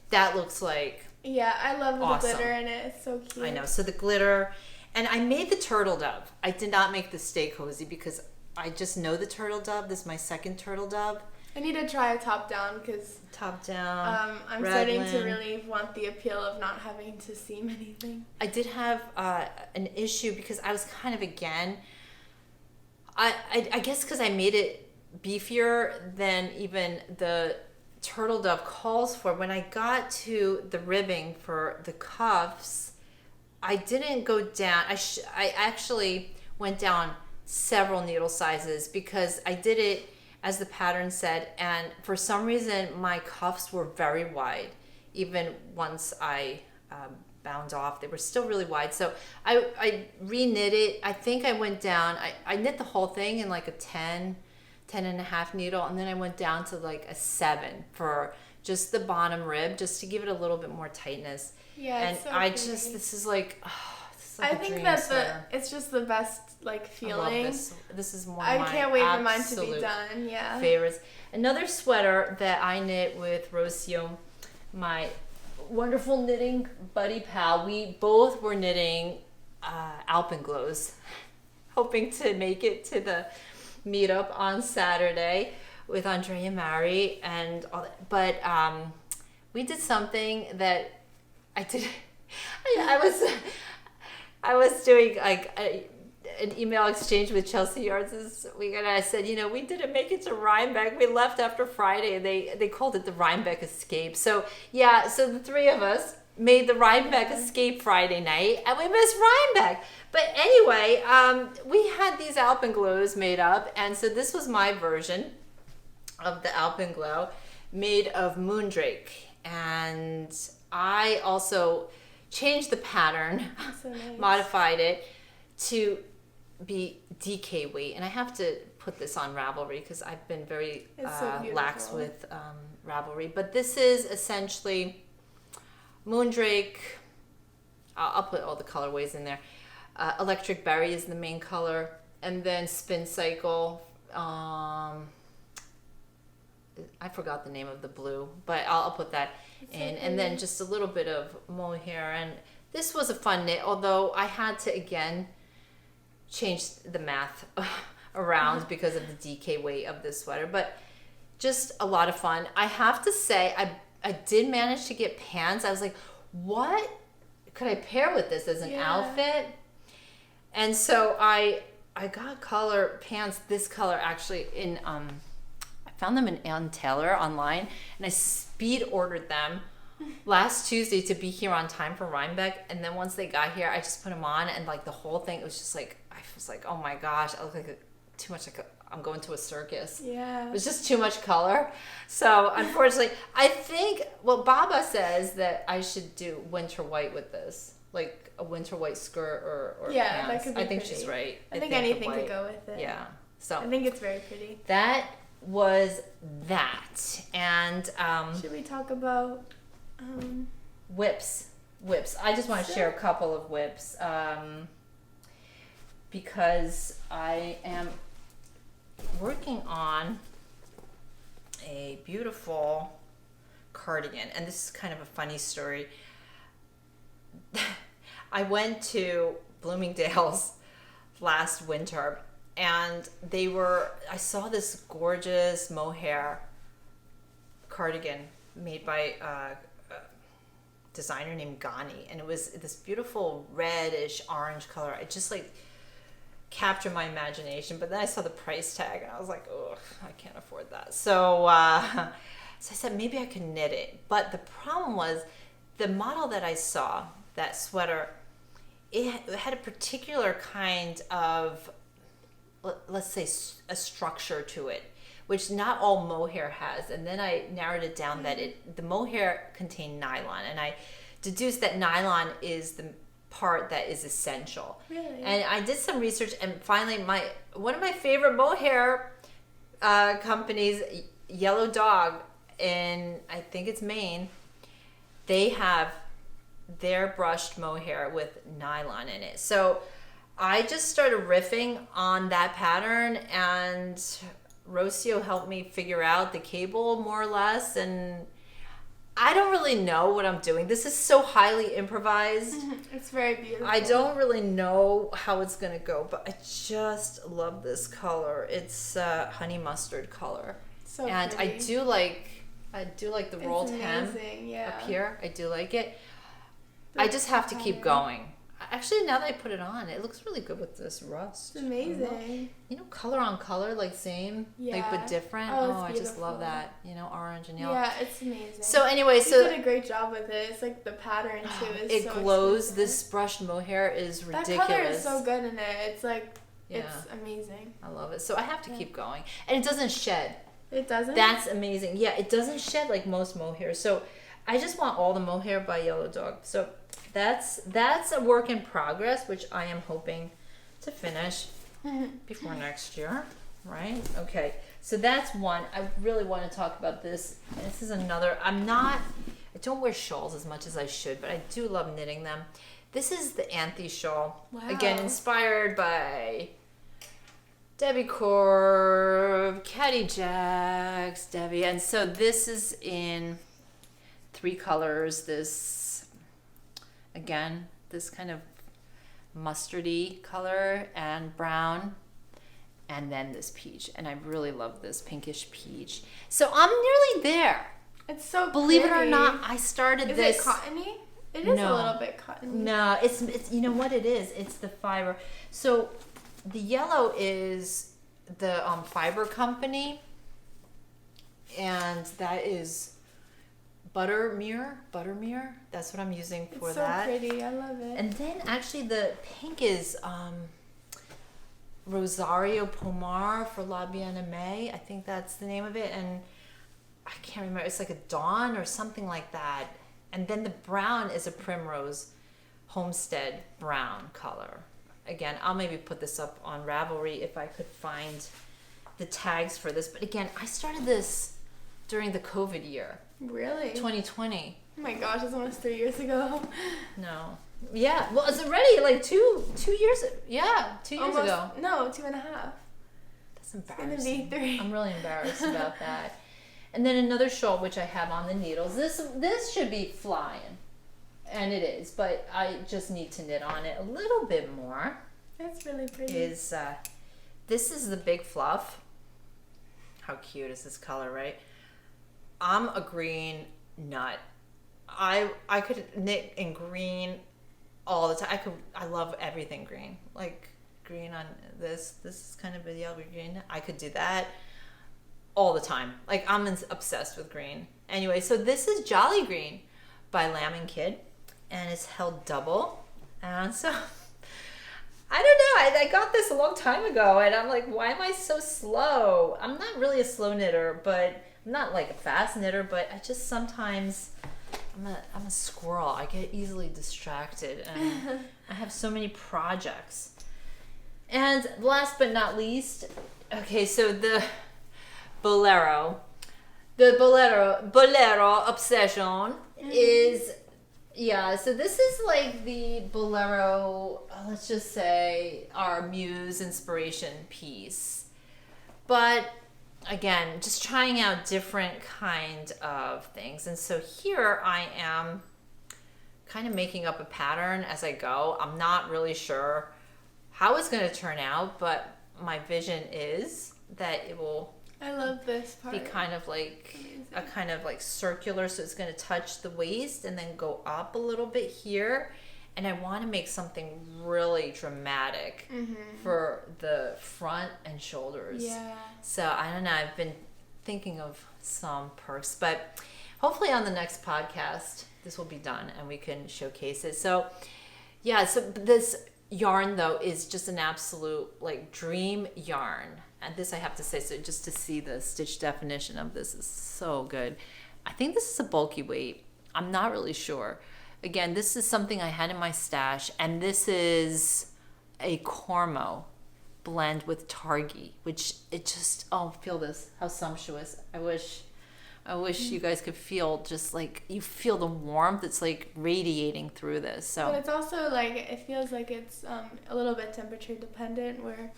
That looks like, yeah, I love awesome. The glitter in it. It's so cute. I know. So the glitter, and I made the turtle dove. I did not make the Stay Cozy because I just know the turtle dove. This is my second turtle dove. I need to try a top down because top down. I'm starting to really want the appeal of not having to seam anything. I did have an issue because I was kind of I guess because I made it beefier than even the turtle dove calls for. When I got to the ribbing for the cuffs, I didn't go down. I actually went down several needle sizes because I did it as the pattern said, and for some reason my cuffs were very wide. Even once I bound off, they were still really wide. So I re-knit it. I think I went down, I knit the whole thing in like a 10 and a half needle, and then I went down to like a 7 for just the bottom rib, just to give it a little bit more tightness. Yeah, and it's so I pretty. just, this is like, I think that it's just the best like feeling. I love this. This is one I of my can't wait for mine to absolute be done. Yeah. favorites. Another sweater that I knit with Rocio, my wonderful knitting buddy pal. We both were knitting Alpenglows, hoping to make it to the meetup on Saturday with Andrea Mari and all that. But we did something that I did. I was doing like an email exchange with Chelsea Yards this week, and I said, we didn't make it to Rhinebeck. We left after Friday, and they called it the Rhinebeck Escape. So so the three of us made the Rhinebeck Escape Friday night, and we missed Rhinebeck. But anyway, we had these alpenglows made up, and so this was my version of the alpenglow made of moondrake, and I also changed the pattern, So nice. modified it to be DK weight, and I have to put this on Ravelry because I've been very So lax with Ravelry. But this is essentially moondrake. I'll put all the colorways in there. Electric berry is the main color, and then spin cycle. I forgot the name of the blue, but I'll put that in. And then just a little bit of mohair. And this was a fun knit, although I had to again change the math around because of the DK weight of this sweater. But just a lot of fun. I have to say, I did manage to get pants. I was like, what could I pair with this as an outfit? And so I got color pants, this color actually in I found them in Ann Taylor online, and I speed ordered them last Tuesday to be here on time for Rhinebeck. And then once they got here, I just put them on, and like the whole thing, it was just like, I was like, oh my gosh, I look like too much like I'm going to a circus. Yeah. It was just too much color. So unfortunately, I think, well, Baba says that I should do winter white with this, like a winter white skirt or Yeah, pants. that could be I think pretty. she's right. I think anything could go with it. Yeah. So I think it's very pretty. that was that. And Should we talk about whips. I just want to share a couple of whips because I am working on a beautiful cardigan, and this is kind of a funny story. I went to Bloomingdale's last winter, and I saw this gorgeous mohair cardigan made by a designer named Ghani, and it was this beautiful reddish orange color. It just like captured my imagination, but then I saw the price tag and I was like, oh, I can't afford that. So I said maybe I could knit it, but the problem was the model that I saw, that sweater, it had a particular kind of, let's say, a structure to it, which not all mohair has. And then I narrowed it down that the mohair contained nylon, and I deduced that nylon is the part that is essential. Really? And I did some research, and finally one of my favorite mohair companies, Yellow Dog in, I think it's Maine, they have their brushed mohair with nylon in it. So I just started riffing on that pattern, and Rocio helped me figure out the cable more or less, and I don't really know what I'm doing. This is so highly improvised. It's very beautiful. I don't really know how it's gonna go, but I just love this color. It's honey mustard color, so and pretty. I do like the rolled hem up here. I do like it. I just have to keep going. Actually, now that I put it on, it looks really good with this rust. It's amazing. You know, color on color, like same, like but different. Oh, I just love that. You know, orange and yellow. Yeah, it's amazing. So anyway, you did a great job with it. It's like the pattern too is it so glows. exquisite. This brushed mohair is ridiculous. That color is so good in it. It's like it's amazing. I love it. So I have to keep going, and it doesn't shed. It doesn't. That's amazing. Yeah, it doesn't shed like most mohair. So I just want all the mohair by Yellow Dog. So that's a work in progress, which I am hoping to finish before next year, right? Okay, so that's one. I really want to talk about this. And this is another. I don't wear shawls as much as I should, but I do love knitting them. This is the Anthe shawl. Wow. Again, inspired by Debbie Corb, Caddy Jacks, Debbie. And so this is in 3 colors. This, again, this kind of mustardy color and brown, and then this peach. And I really love this pinkish peach. So I'm nearly there. It's so Believe pretty. it or not, I started this. Is it cottony? It is a little bit cottony. No, it's you know what it is? It's the fiber. So the yellow is the fiber company, and that is Buttermere. That's what I'm using for that. It's so pretty. I love it. And then actually the pink is Rosario Pomar for La Bien-Aimée. I think that's the name of it. And I can't remember. It's like a Dawn or something like that. And then the brown is a Primrose Homestead brown color. Again, I'll maybe put this up on Ravelry if I could find the tags for this. But again, I started this during the COVID year. Really? 2020. Oh my gosh, it's almost 3 years ago. No. Yeah. Well, it's already like two years. Yeah, 2 years Almost, ago. No, 2.5. That's It's embarrassing. gonna be 3. I'm really embarrassed about that. And then another shawl which I have on the needles. This should be flying, and it is, but I just need to knit on it a little bit more. That's really pretty. This is the Big Fluff. How cute is this color, right? I'm a green nut. I could knit in green all the time. I love everything green. Like green on this. This is kind of a yellow green. I could do that all the time. Like I'm obsessed with green. Anyway, so this is Jolly Green by Lamb and Kid, and it's held double. And so I don't know. I got this a long time ago, and I'm like, why am I so slow? I'm not really a slow knitter, but I'm not like a fast knitter. But I just sometimes I'm a squirrel. I get easily distracted, and I have so many projects. And last but not least, okay, so the Bolero obsession is, yeah, so this is like the Bolero, let's just say our muse inspiration piece. But again, just trying out different kind of things. And so here I am kind of making up a pattern as I go. I'm not really sure how it's going to turn out, but my vision is that it will I love this part. be kind of like a kind of like circular, so it's going to touch the waist and then go up a little bit here. And I want to make something really dramatic for the front and shoulders. Yeah. So I don't know, I've been thinking of some perks, but hopefully on the next podcast this will be done and we can showcase it. So yeah, so this yarn though is just an absolute like dream yarn. And this I have to say, so just to see the stitch definition of this is so good. I think this is a bulky weight. I'm not really sure. Again, this is something I had in my stash, and this is a Cormo blend with Targhee, which it just, oh, feel this, how sumptuous. I wish you guys could feel just like, you feel the warmth that's like radiating through this. So But it's also like, it feels like it's a little bit temperature dependent where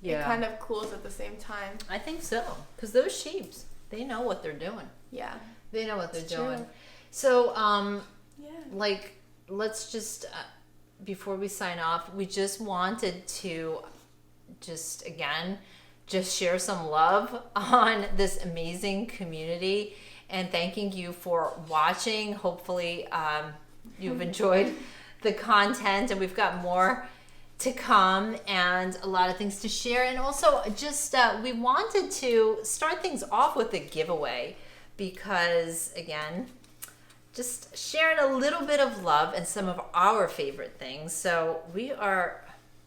it kind of cools at the same time. I think so, because those sheeps, they know what they're doing. Yeah. They know what they're doing. True. So, Yeah. like, let's just, before we sign off, we just wanted to just, again, just share some love on this amazing community and thanking you for watching. Hopefully, you've enjoyed the content, and we've got more to come and a lot of things to share. And also just we wanted to start things off with a giveaway because, again, just sharing a little bit of love and some of our favorite things. So we are,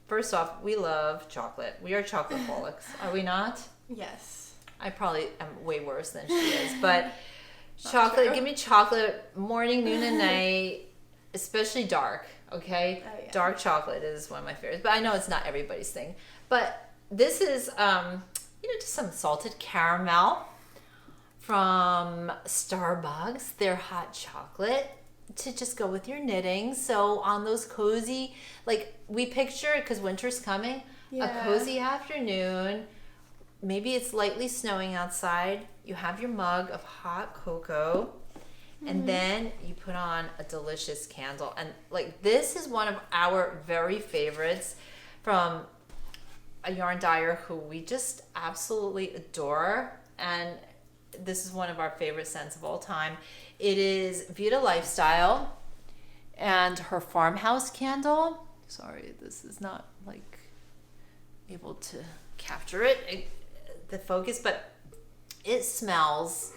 first off, we love chocolate. We are chocoholics, are we not? Yes. I probably am way worse than she is, but chocolate, give me chocolate morning, noon, and night, especially dark. Okay, Oh, yeah. Dark chocolate is one of my favorites, but I know it's not everybody's thing. But this is, just some salted caramel from Starbucks. Their hot chocolate to just go with your knitting. So on those cozy, like we picture, because winter's coming, a cozy afternoon. Maybe it's lightly snowing outside. You have your mug of hot cocoa. And then you put on a delicious candle. And like this is one of our very favorites from a yarn dyer who we just absolutely adore. And this is one of our favorite scents of all time. It is Vida Lifestyle and her Farmhouse candle. Sorry, this is not like able to capture it, the focus, but it smells.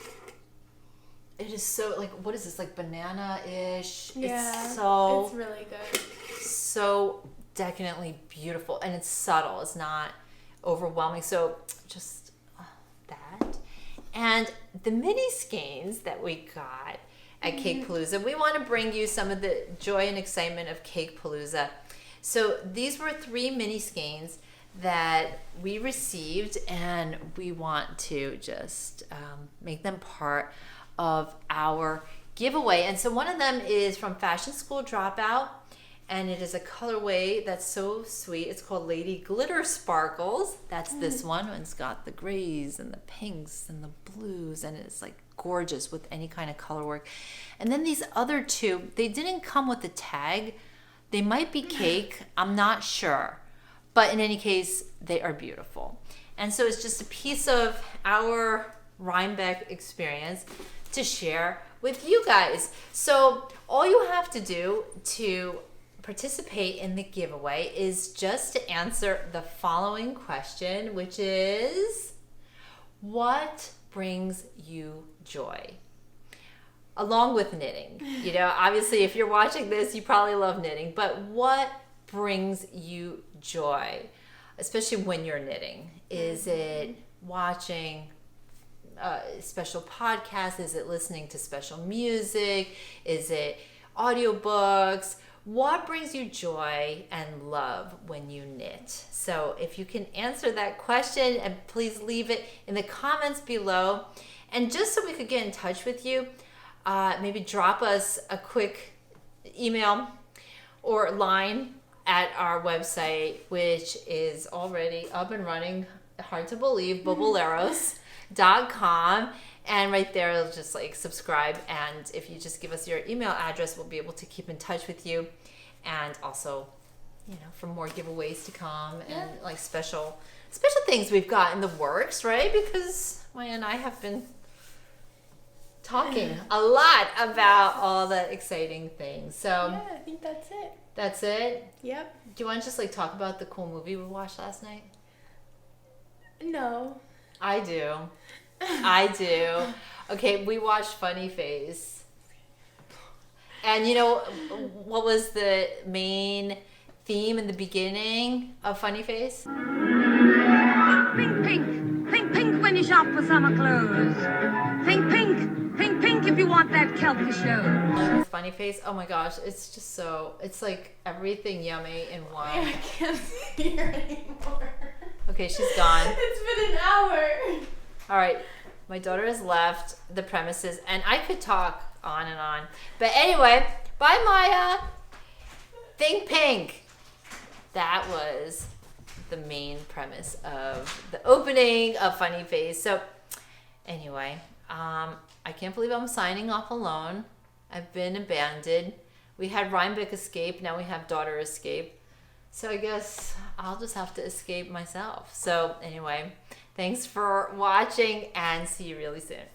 It is so, like, what is this, like banana-ish? Yeah, it's it's really good. so decadently beautiful, and it's subtle. It's not overwhelming. So just that. And the mini skeins that we got at Cakepalooza, we want to bring you some of the joy and excitement of Cakepalooza. So these were 3 mini skeins that we received, and we want to just make them part of our giveaway. And so one of them is from Fashion School Dropout, and it is a colorway that's so sweet. It's called Lady Glitter Sparkles. That's this one. It's got the grays and the pinks and the blues, and it's like gorgeous with any kind of color work. And then these other 2, they didn't come with a tag. They might be cake, I'm not sure. But in any case, they are beautiful. And so it's just a piece of our Rhinebeck experience to share with you guys. So all you have to do to participate in the giveaway is just to answer the following question, which is, what brings you joy? Along with knitting. You know, obviously if you're watching this, you probably love knitting, but what brings you joy, especially when you're knitting? Is it watching special podcasts? Is it listening to special music? Is it audiobooks? What brings you joy and love when you knit? So if you can answer that question, and please leave it in the comments below. And just so we could get in touch with you, maybe drop us a quick email or line at our website, which is already up and running, hard to believe, Boboleros.com. And right there, it'll just like subscribe. And if you just give us your email address, we'll be able to keep in touch with you. And also, you know, for more giveaways to come and like special things we've got in the works, right? Because Maya and I have been talking a lot about all the exciting things. So Yeah, I think that's it. That's it? Yep. Do you want to just like talk about the cool movie we watched last night? No. I do. I do. Okay, we watched Funny Face. And you know what was the main theme in the beginning of Funny Face? Pink, pink. Pink, pink when you shop for summer clothes. Pink, pink. Pink, pink if you want that kelp to show. Funny Face. Oh my gosh, it's just so, it's like everything yummy in one. I can't see her anymore. Okay, she's gone. It's been an hour. All right, my daughter has left the premises, and I could talk on and on. But anyway, bye Maya. Think pink. That was the main premise of the opening of Funny Face. So anyway, I can't believe I'm signing off alone. I've been abandoned. We had Rhinebeck escape, now we have daughter escape. So I guess I'll just have to escape myself. So anyway, thanks for watching and see you really soon.